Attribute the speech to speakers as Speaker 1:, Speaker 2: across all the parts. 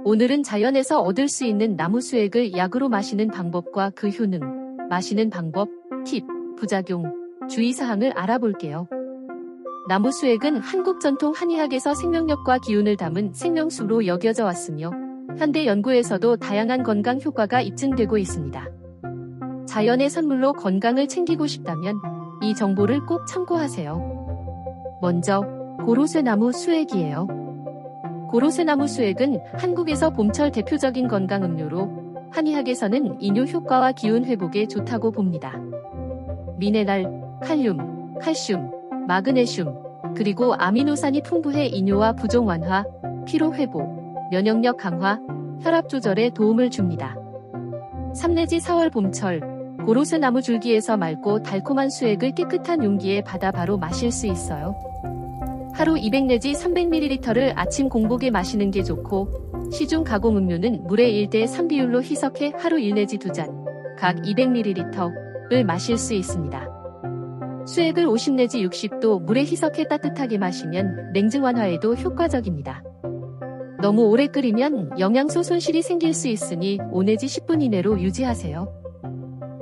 Speaker 1: 오늘은 자연에서 얻을 수 있는 나무 수액을 약으로 마시는 방법과 그 효능, 마시는 방법, 팁, 부작용, 주의사항을 알아볼게요. 나무 수액은 한국 전통 한의학에서 생명력과 기운을 담은 생명수로 여겨져 왔으며 현대 연구에서도 다양한 건강 효과가 입증되고 있습니다. 자연의 선물로 건강을 챙기고 싶다면 이 정보를 꼭 참고하세요. 먼저 고로쇠나무 수액이에요. 고로쇠나무 수액은 한국에서 봄철 대표적인 건강 음료로 한의학에서는 이뇨 효과와 기운 회복에 좋다고 봅니다. 미네랄, 칼륨, 칼슘, 마그네슘, 그리고 아미노산이 풍부해 이뇨와 부종 완화, 피로 회복, 면역력 강화, 혈압 조절에 도움을 줍니다. 3 내지 4월 봄철, 고로쇠나무 줄기에서 맑고 달콤한 수액을 깨끗한 용기에 받아 바로 마실 수 있어요. 하루 200 내지 300ml를 아침 공복에 마시는 게 좋고 시중 가공 음료는 물에 1대 3 비율로 희석해 하루 1 내지 2잔, 각 200ml를 마실 수 있습니다. 수액을 50 내지 60도 물에 희석해 따뜻하게 마시면 냉증 완화에도 효과적입니다. 너무 오래 끓이면 영양소 손실이 생길 수 있으니 5 내지 10분 이내로 유지하세요.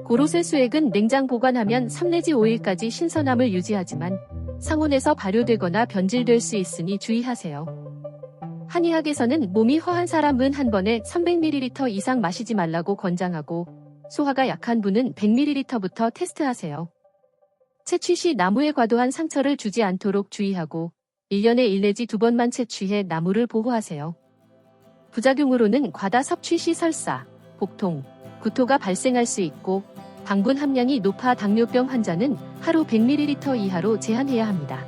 Speaker 1: 고로쇠 수액은 냉장 보관하면 3 내지 5일까지 신선함을 유지하지만 상온에서 발효되거나 변질될 수 있으니 주의하세요. 한의학에서는 몸이 허한 사람은 한 번에 300ml 이상 마시지 말라고 권장하고 소화가 약한 분은 100ml부터 테스트하세요. 채취 시 나무에 과도한 상처를 주지 않도록 주의하고 1년에 1 내지 2번만 채취해 나무를 보호하세요. 부작용으로는 과다 섭취 시 설사, 복통, 구토가 발생할 수 있고 당분 함량이 높아 당뇨병 환자는 하루 100ml 이하로 제한해야 합니다.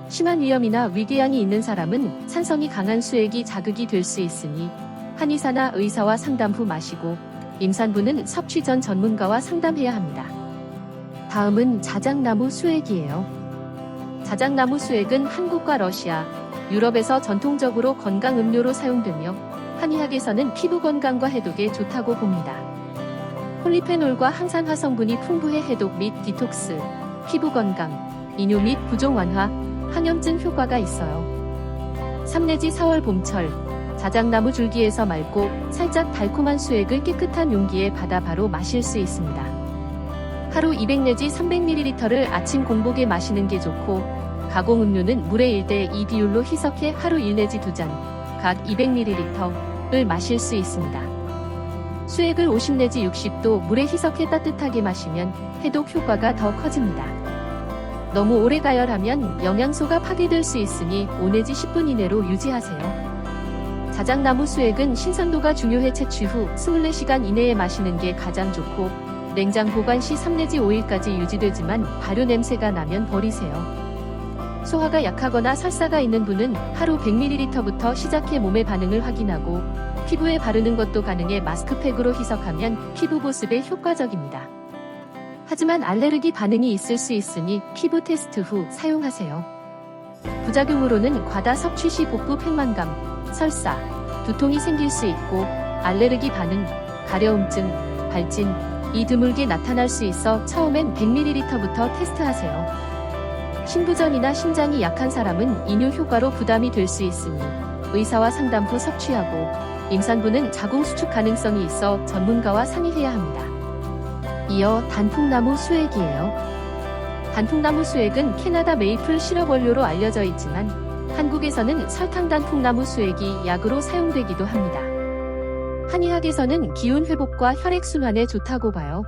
Speaker 1: 심한 위염이나 위궤양이 있는 사람은 산성이 강한 수액이 자극이 될 수 있으니 한의사나 의사와 상담 후 마시고 임산부는 섭취 전 전문가와 상담해야 합니다. 다음은 자작나무 수액이에요. 자작나무 수액은 한국과 러시아, 유럽에서 전통적으로 건강 음료로 사용되며 한의학에서는 피부 건강과 해독에 좋다고 봅니다. 폴리페놀과 항산화 성분이 풍부해 해독 및 디톡스, 피부 건강, 이뇨 및 부종 완화, 항염증 효과가 있어요. 3 내지 4월 봄철, 자작나무 줄기에서 맑고 살짝 달콤한 수액을 깨끗한 용기에 받아 바로 마실 수 있습니다. 하루 200 내지 300ml를 아침 공복에 마시는 게 좋고 가공 음료는 물에 1대 2 비율로 희석해 하루 1 내지 2잔, 각 200ml를 마실 수 있습니다. 수액을 50 내지 60도 물에 희석해 따뜻하게 마시면 해독 효과가 더 커집니다. 너무 오래 가열하면 영양소가 파괴될 수 있으니 5 내지 10분 이내로 유지하세요. 자작나무 수액은 신선도가 중요해 채취 후 24시간 이내에 마시는 게 가장 좋고 냉장 보관 시 3 내지 5일까지 유지되지만 발효 냄새가 나면 버리세요. 소화가 약하거나 설사가 있는 분은 하루 100ml부터 시작해 몸의 반응을 확인하고 피부에 바르는 것도 가능해 마스크팩으로 희석하면 피부 보습에 효과적입니다. 하지만 알레르기 반응이 있을 수 있으니 피부 테스트 후 사용하세요. 부작용으로는 과다 섭취 시 복부 팽만감, 설사, 두통이 생길 수 있고 알레르기 반응, 가려움증, 발진, 이 드물게 나타날 수 있어 처음엔 100ml부터 테스트하세요. 신부전이나 심장이 약한 사람은 이뇨 효과로 부담이 될 수 있으니 의사와 상담 후 섭취하고 임산부는 자궁 수축 가능성이 있어 전문가와 상의해야 합니다. 이어 단풍나무 수액이에요. 단풍나무 수액은 캐나다 메이플 시럽 원료로 알려져 있지만 한국에서는 설탕 단풍나무 수액이 약으로 사용되기도 합니다. 한의학에서는 기운 회복과 혈액순환에 좋다고 봐요.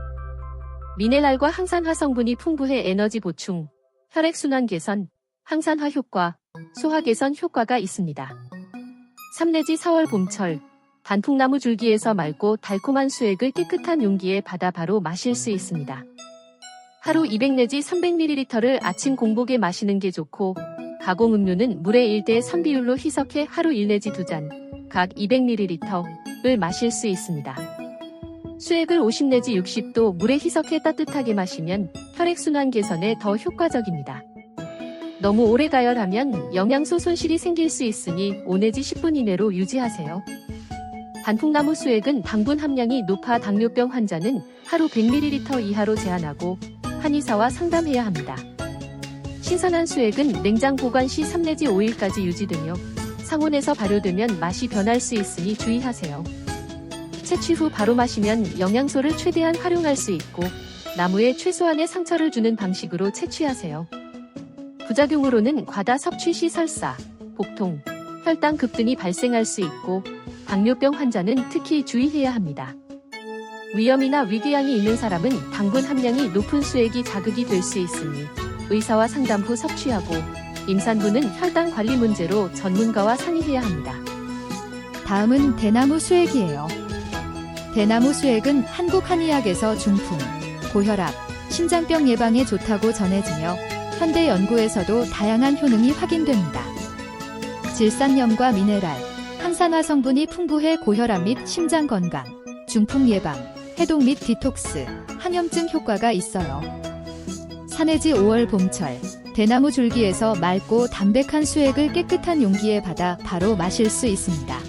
Speaker 1: 미네랄과 항산화 성분이 풍부해 에너지 보충, 혈액순환 개선, 항산화 효과, 소화 개선 효과가 있습니다. 3 내지 4월 봄철, 단풍나무 줄기에서 맑고 달콤한 수액을 깨끗한 용기에 받아 바로 마실 수 있습니다. 하루 200 내지 300ml를 아침 공복에 마시는 게 좋고 가공 음료는 물에 1대 3 비율로 희석해 하루 1 내지 2잔, 각 200ml를 마실 수 있습니다. 수액을 50 내지 60도 물에 희석해 따뜻하게 마시면 혈액순환 개선에 더 효과적입니다. 너무 오래 가열하면 영양소 손실이 생길 수 있으니 5 내지 10분 이내로 유지하세요. 단풍나무 수액은 당분 함량이 높아 당뇨병 환자는 하루 100ml 이하로 제한하고 한의사와 상담해야 합니다. 신선한 수액은 냉장 보관 시 3 내지 5일까지 유지되며 상온에서 발효되면 맛이 변할 수 있으니 주의하세요. 채취 후 바로 마시면 영양소를 최대한 활용할 수 있고 나무에 최소한의 상처를 주는 방식으로 채취하세요. 부작용으로는 과다 섭취 시 설사, 복통, 혈당 급등이 발생할 수 있고 당뇨병 환자는 특히 주의해야 합니다. 위염이나 위궤양이 있는 사람은 당분 함량이 높은 수액이 자극이 될 수 있으니 의사와 상담 후 섭취하고 임산부는 혈당 관리 문제로 전문가와 상의해야 합니다.
Speaker 2: 다음은 대나무 수액이에요. 대나무 수액은 한국 한의학에서 중풍, 고혈압, 심장병 예방에 좋다고 전해지며 현대 연구에서도 다양한 효능이 확인됩니다. 질산염과 미네랄, 항산화 성분이 풍부해 고혈압 및 심장 건강, 중풍 예방, 해독 및 디톡스, 항염증 효과가 있어요. 산해지 5월 봄철, 대나무 줄기에서 맑고 담백한 수액을 깨끗한 용기에 받아 바로 마실 수 있습니다.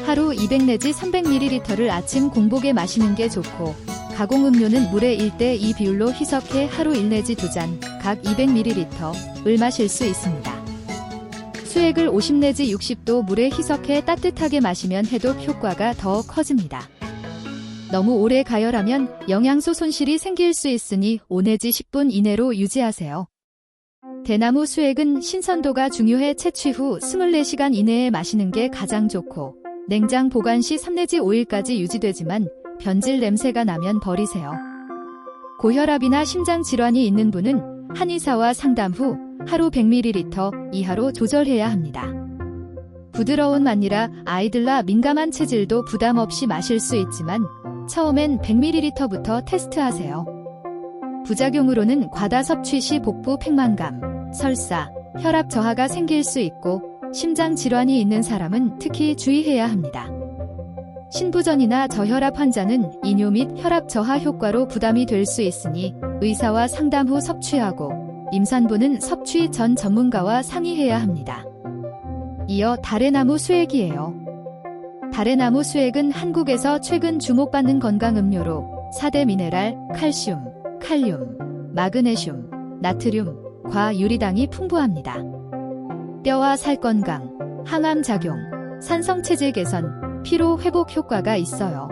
Speaker 2: 하루 200 내지 300ml를 아침 공복에 마시는 게 좋고 가공음료는 물에 1대2 비율로 희석해 하루 1 내지 2잔, 각 200ml를 마실 수 있습니다. 수액을 50 내지 60도 물에 희석해 따뜻하게 마시면 해독 효과가 더 커집니다. 너무 오래 가열하면 영양소 손실이 생길 수 있으니 5 내지 10분 이내로 유지하세요. 대나무 수액은 신선도가 중요해 채취 후 24시간 이내에 마시는 게 가장 좋고 냉장 보관 시 3 내지 5일까지 유지되지만 변질 냄새가 나면 버리세요. 고혈압이나 심장 질환이 있는 분은 한의사와 상담 후 하루 100ml 이하로 조절해야 합니다. 부드러운 맛이라 아이들나 민감한 체질도 부담 없이 마실 수 있지만 처음엔 100ml부터 테스트하세요. 부작용으로는 과다 섭취 시 복부 팽만감, 설사, 혈압 저하가 생길 수 있고 심장 질환이 있는 사람은 특히 주의해야 합니다. 신부전이나 저혈압 환자는 이뇨 및 혈압 저하 효과로 부담이 될 수 있으니 의사와 상담 후 섭취하고 임산부는 섭취 전 전문가와 상의해야 합니다. 이어 다래나무 수액이에요. 다래나무 수액은 한국에서 최근 주목받는 건강음료로 4대 미네랄, 칼슘, 칼륨, 마그네슘, 나트륨, 과 유리당이 풍부합니다. 뼈와 살 건강, 항암 작용, 산성 체질 개선, 피로 회복 효과가 있어요.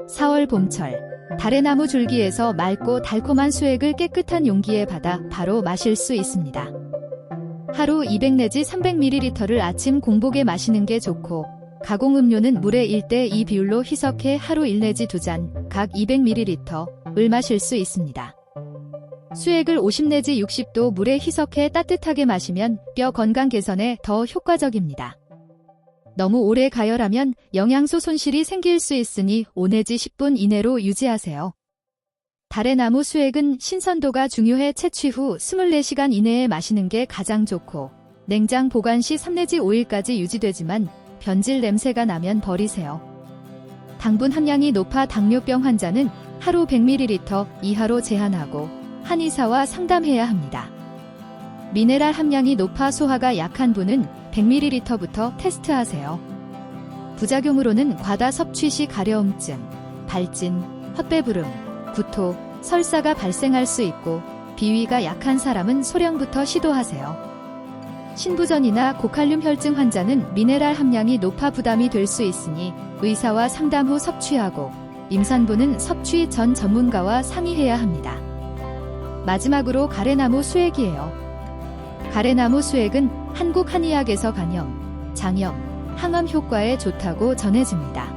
Speaker 2: 4월 봄철, 다래나무 줄기에서 맑고 달콤한 수액을 깨끗한 용기에 받아 바로 마실 수 있습니다. 하루 200 내지 300ml를 아침 공복에 마시는 게 좋고 가공음료는 물에 1대2 비율로 희석해 하루 1 내지 2잔, 각 200ml를 마실 수 있습니다. 수액을 50 내지 60도 물에 희석해 따뜻하게 마시면 뼈 건강 개선에 더 효과적입니다. 너무 오래 가열하면 영양소 손실이 생길 수 있으니 5 내지 10분 이내로 유지하세요. 다래나무 수액은 신선도가 중요해 채취 후 24시간 이내에 마시는 게 가장 좋고 냉장 보관 시 3 내지 5일까지 유지되지만 변질 냄새가 나면 버리세요. 당분 함량이 높아 당뇨병 환자는 하루 100ml 이하로 제한하고 한의사와 상담해야 합니다. 미네랄 함량이 높아 소화가 약한 분은 100ml부터 테스트하세요. 부작용으로는 과다 섭취 시 가려움증, 발진, 헛배부름, 구토, 설사가 발생할 수 있고 비위가 약한 사람은 소량부터 시도하세요. 신부전이나 고칼륨 혈증 환자는 미네랄 함량이 높아 부담이 될 수 있으니 의사와 상담 후 섭취하고 임산부는 섭취 전 전문가와 상의해야 합니다. 마지막으로 가래나무 수액이에요. 가래나무 수액은 한국 한의학에서 간염, 장염, 항암 효과에 좋다고 전해집니다.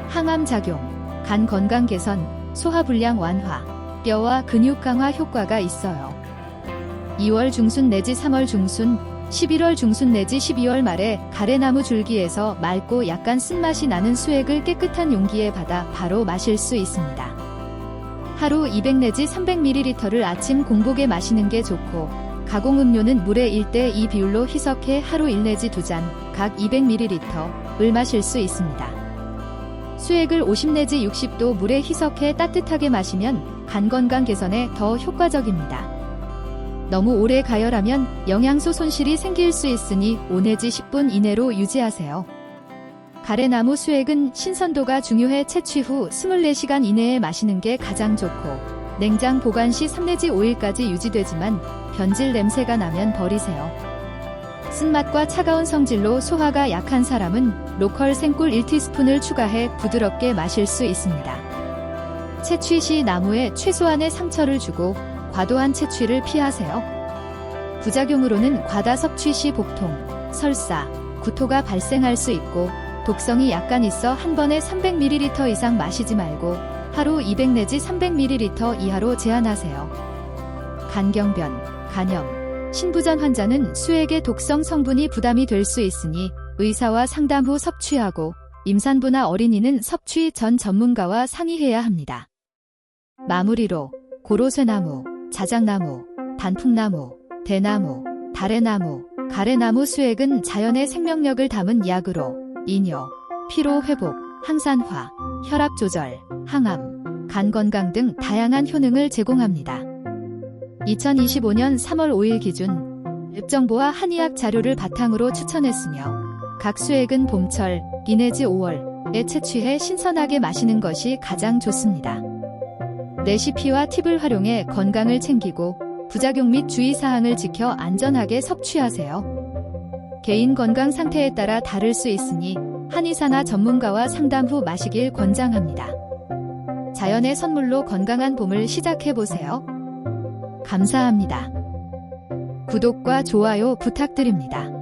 Speaker 2: 항암 작용, 간 건강 개선, 소화 불량 완화, 뼈와 근육 강화 효과가 있어요. 2월 중순 내지 3월 중순, 11월 중순 내지 12월 말에 가래나무 줄기에서 맑고 약간 쓴맛이 나는 수액을 깨끗한 용기에 받아 바로 마실 수 있습니다. 하루 200 내지 300ml를 아침 공복에 마시는 게 좋고 가공음료는 물에 1대2 비율로 희석해 하루 1 내지 2잔, 각 200ml를 마실 수 있습니다. 수액을 50 내지 60도 물에 희석해 따뜻하게 마시면 간 건강 개선에 더 효과적입니다. 너무 오래 가열하면 영양소 손실이 생길 수 있으니 5 내지 10분 이내로 유지하세요. 가래나무 수액은 신선도가 중요해 채취 후 24시간 이내에 마시는 게 가장 좋고 냉장 보관 시 3 내지 5일까지 유지되지만 변질 냄새가 나면 버리세요. 쓴맛과 차가운 성질로 소화가 약한 사람은 로컬 생꿀 1티스푼을 추가해 부드럽게 마실 수 있습니다. 채취 시 나무에 최소한의 상처를 주고 과도한 채취를 피하세요. 부작용으로는 과다 섭취 시 복통, 설사, 구토가 발생할 수 있고 독성이 약간 있어 한 번에 300ml 이상 마시지 말고 하루 200 내지 300ml 이하로 제한하세요. 간경변, 간염, 신부전 환자는 수액의 독성 성분이 부담이 될 수 있으니 의사와 상담 후 섭취하고 임산부나 어린이는 섭취 전 전문가와 상의해야 합니다. 마무리로 고로쇠나무, 자작나무, 단풍나무, 대나무, 다래나무, 가래나무 수액은 자연의 생명력을 담은 약으로 이뇨, 피로 회복, 항산화, 혈압 조절, 항암, 간 건강 등 다양한 효능을 제공합니다. 2025년 3월 5일 기준 웹정보와 한의학 자료를 바탕으로 추천했으며 각 수액은 봄철 2 내지 5월에 채취해 신선하게 마시는 것이 가장 좋습니다. 레시피와 팁을 활용해 건강을 챙기고 부작용 및 주의사항을 지켜 안전하게 섭취하세요. 개인 건강 상태에 따라 다를 수 있으니 한의사나 전문가와 상담 후 마시길 권장합니다. 자연의 선물로 건강한 봄을 시작해보세요. 감사합니다. 구독과 좋아요 부탁드립니다.